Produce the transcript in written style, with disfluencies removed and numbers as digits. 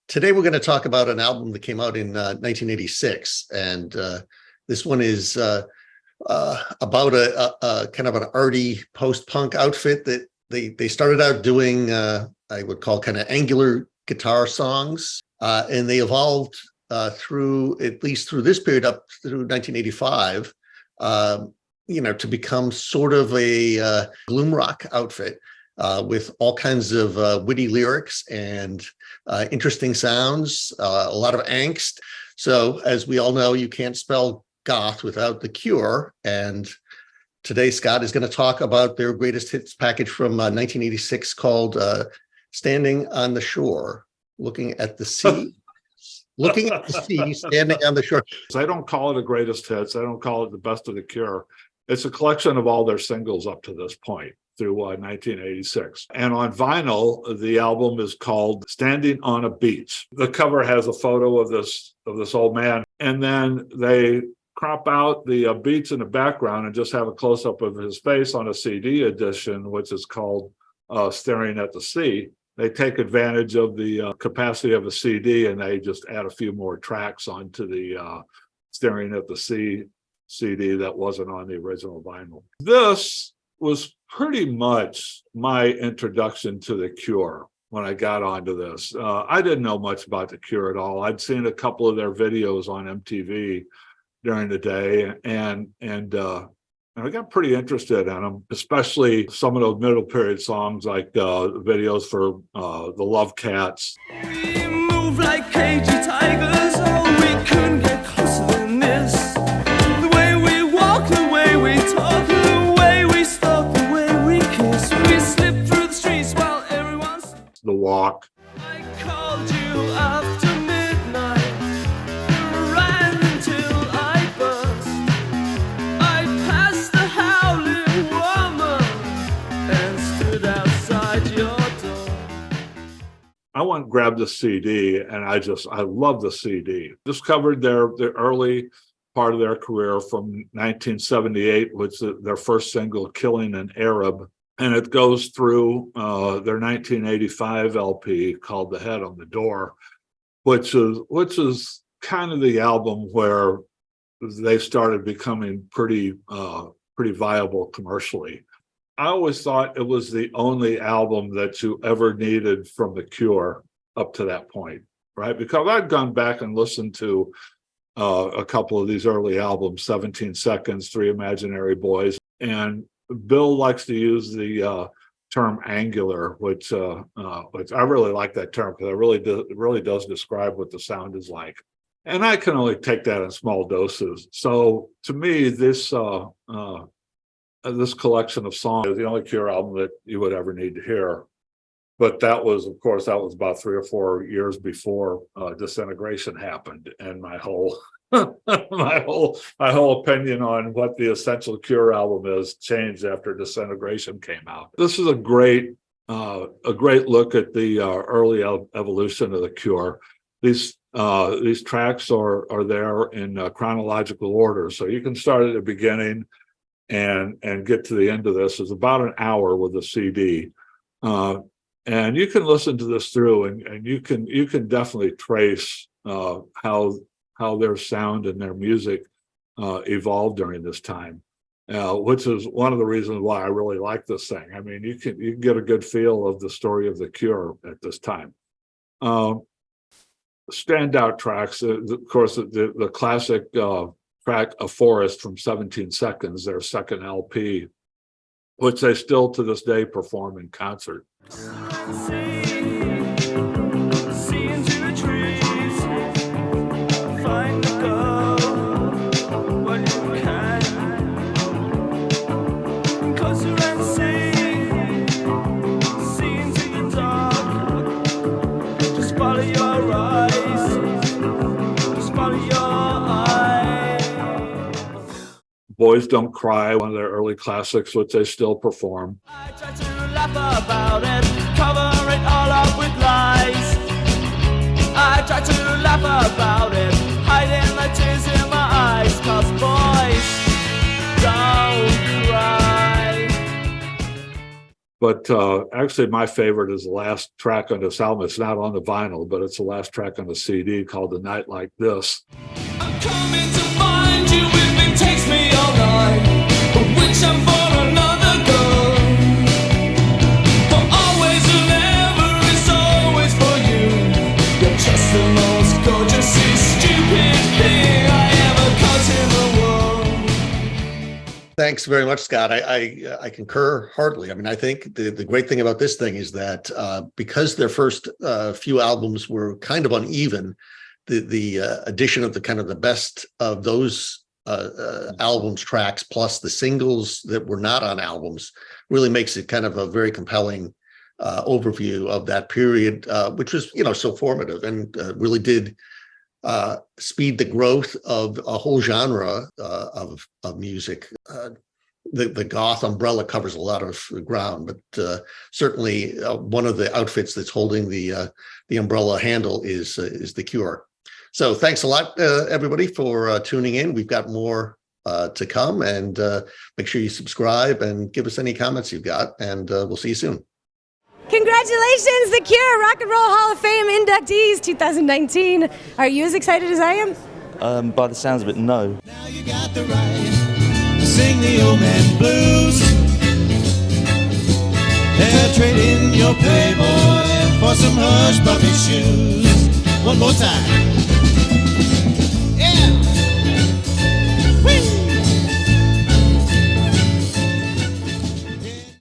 Today we're going to talk about an album that came out in 1986, and this one is about a kind of an arty post-punk outfit that they started out doing. I would call kind of angular guitar songs, and they evolved through at least through this period up through 1985. To become sort of a gloom rock outfit. With all kinds of witty lyrics and interesting sounds, a lot of angst. So, as we all know, you can't spell goth without The Cure. And today, Scott is going to talk about their greatest hits package from 1986 called Standing on the Shore, looking at the sea. Looking at the sea, standing on the shore. I don't call it a greatest hits. I don't call it the best of The Cure. It's a collection of all their singles up to this point through 1986. And on vinyl, the album is called Standing on a Beach. The cover has a photo of this old man, and then they crop out the beach in the background and just have a close-up of his face on a CD edition, which is called Staring at the Sea. They take advantage of the capacity of a CD, and they just add a few more tracks onto the Staring at the Sea CD that wasn't on the original vinyl. This was pretty much my introduction to The Cure when I got onto this. I didn't know much about The Cure at all. I'd seen a couple of their videos on MTV during the day, and I got pretty interested in them, especially some of those middle period songs like videos for the Love Cats. We move like cagey tigers, oh, we couldn't get closer than this. The way we walk, the way we talk, the way we stalk, the way we kiss. We slip through the streets while everyone's The Walk. I called you after midnight, ran until I burst. I passed the howling woman and stood outside your door. I went and grabbed the CD, and I love the CD. Discovered the early part of their career from 1978, which is their first single, Killing an Arab. And it goes through their 1985 LP called The Head on the Door, which is kind of the album where they started becoming pretty viable commercially. I always thought it was the only album that you ever needed from The Cure up to that point, right? Because I'd gone back and listened to a couple of these early albums, 17 Seconds, Three Imaginary Boys, and Bill likes to use the term angular, which I really like that term because it really does describe what the sound is like. And I can only take that in small doses. So to me, this collection of songs is the only Cure album that you would ever need to hear. But that was about 3 or 4 years before Disintegration happened, and my whole my whole opinion on what the essential Cure album is changed after Disintegration came out. This is a great look at the early evolution of The Cure. These tracks are there in chronological order, so you can start at the beginning and get to the end of this. It's about an hour with a CD. And you can listen to this through, and you can definitely trace how their sound and their music evolved during this time, which is one of the reasons why I really like this thing. I mean, you can get a good feel of the story of The Cure at this time. Standout Tracks, of course, the classic track "A Forest" from 17 Seconds, their second LP, which they still to this day perform in concert. Boys Don't Cry, one of their early classics, which they still perform. I try to laugh about it, cover it all up with lies. I try to laugh about it, hiding the tears in my eyes, 'cause boys don't cry. But actually, my favorite is the last track on this album. It's not on the vinyl, but it's the last track on the CD called "The Night Like This." I'm coming to find you if it takes me all night, but which I'm for another girl. For always and ever is always for you. You're just the most gorgeous, stupid thing I ever caught in the world. Thanks very much, Scott. I concur heartily. I mean, I think the great thing about this thing is that because their first few albums were kind of uneven, the addition of the kind of the best of those albums tracks plus the singles that were not on albums really makes it kind of a very compelling overview of that period, which was, so formative and really did speed the growth of a whole genre of music. The goth umbrella covers a lot of ground, but certainly one of the outfits that's holding the umbrella handle is The Cure. So thanks a lot, everybody, for tuning in. We've got more to come, and make sure you subscribe and give us any comments you've got, and we'll see you soon. Congratulations, The Cure, Rock and Roll Hall of Fame inductees 2019. Are you as excited as I am? By the sounds of it, no. Now you got the right to sing the old man blues. Yeah, trade in your Playboy for some hush puppy shoes. One more time.